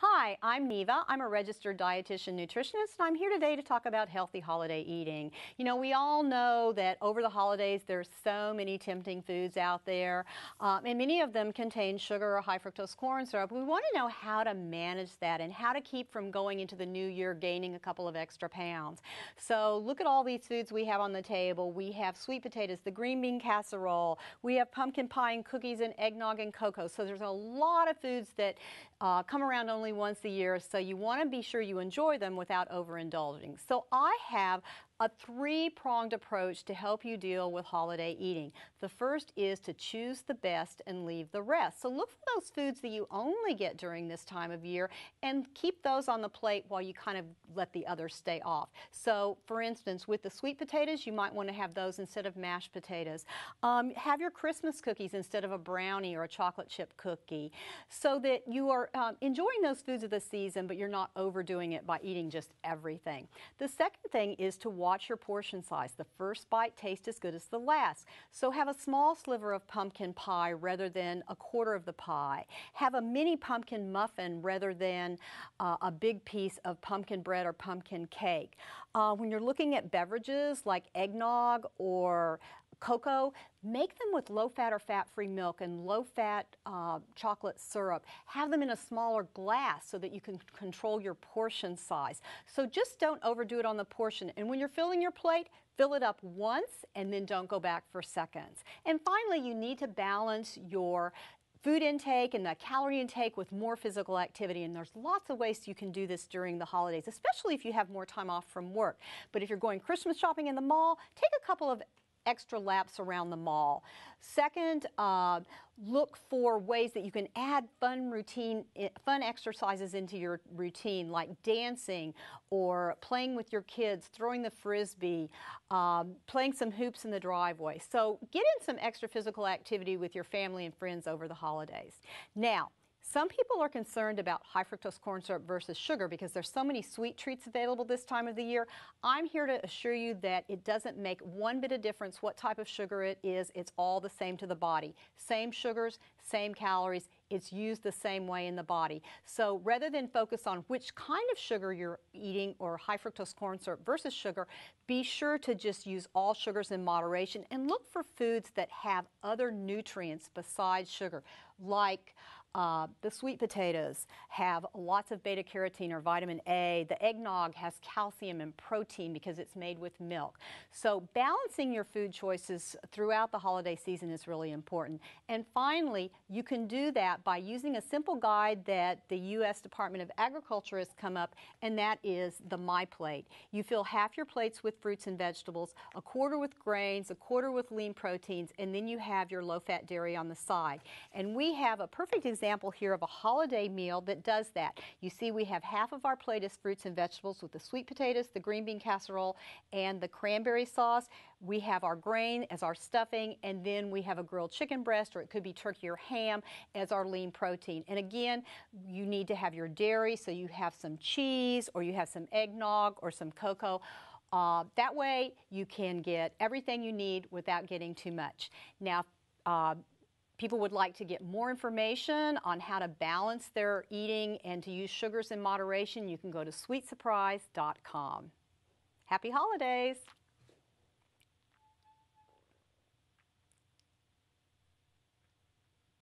Hi, I'm Neva. I'm a registered dietitian nutritionist, and I'm here today to talk about healthy holiday eating. You know, we all know that over the holidays there's so many tempting foods out there, and many of them contain sugar or high fructose corn syrup. We want to know how to manage that and how to keep from going into the new year gaining a couple of extra pounds. So look at all these foods we have on the table. We have sweet potatoes, the green bean casserole, we have pumpkin pie and cookies and eggnog and cocoa. So there's a lot of foods that come around only once a year, so you want to be sure you enjoy them without overindulging. So I have a three-pronged approach to help you deal with holiday eating. The first is to choose the best and leave the rest. So look for those foods that you only get during this time of year and keep those on the plate while you kind of let the others stay off. So for instance, with the sweet potatoes, you might want to have those instead of mashed potatoes. Have your Christmas cookies instead of a brownie or a chocolate chip cookie, so that you are enjoying those foods of the season, but you're not overdoing it by eating just everything. The second thing is to watch your portion size. The first bite tastes as good as the last. So have a small sliver of pumpkin pie rather than a quarter of the pie. Have a mini pumpkin muffin rather than a big piece of pumpkin bread or pumpkin cake. When you're looking at beverages like eggnog or cocoa, make them with low-fat or fat-free milk and low-fat chocolate syrup. Have them in a smaller glass so that you can control your portion size. So just don't overdo it on the portion. And when you're filling your plate, fill it up once and then don't go back for seconds. And finally, you need to balance your food intake and the calorie intake with more physical activity, and there's lots of ways you can do this during the holidays, especially if you have more time off from work. But if you're going Christmas shopping in the mall, take a couple of extra laps around the mall. Second, look for ways that you can add fun exercises into your routine, like dancing or playing with your kids, throwing the frisbee, playing some hoops in the driveway. So get in some extra physical activity with your family and friends over the holidays. Now, some people are concerned about high fructose corn syrup versus sugar because there's so many sweet treats available this time of the year. I'm here to assure you that it doesn't make one bit of difference what type of sugar it is. It's all the same to the body. Same sugars, same calories. It's used the same way in the body. So rather than focus on which kind of sugar you're eating or high fructose corn syrup versus sugar, be sure to just use all sugars in moderation and look for foods that have other nutrients besides sugar, like the sweet potatoes have lots of beta carotene or vitamin A. The eggnog has calcium and protein because it's made with milk. So balancing your food choices throughout the holiday season is really important. And finally, you can do that by using a simple guide that the U.S. Department of Agriculture has come up, and that is the My Plate. You fill half your plates with fruits and vegetables, a quarter with grains, a quarter with lean proteins, and then you have your low-fat dairy on the side. And we have a perfect example here of a holiday meal that does that. You see, we have half of our plate is fruits and vegetables with the sweet potatoes, the green bean casserole, and the cranberry sauce. We have our grain as our stuffing, and then we have a grilled chicken breast, or it could be turkey or ham, as our lean protein. And again, you need to have your dairy, so you have some cheese, or you have some eggnog, or some cocoa. That way, you can get everything you need without getting too much. Now, people would like to get more information on how to balance their eating and to use sugars in moderation. You can go to sweetsurprise.com. Happy holidays!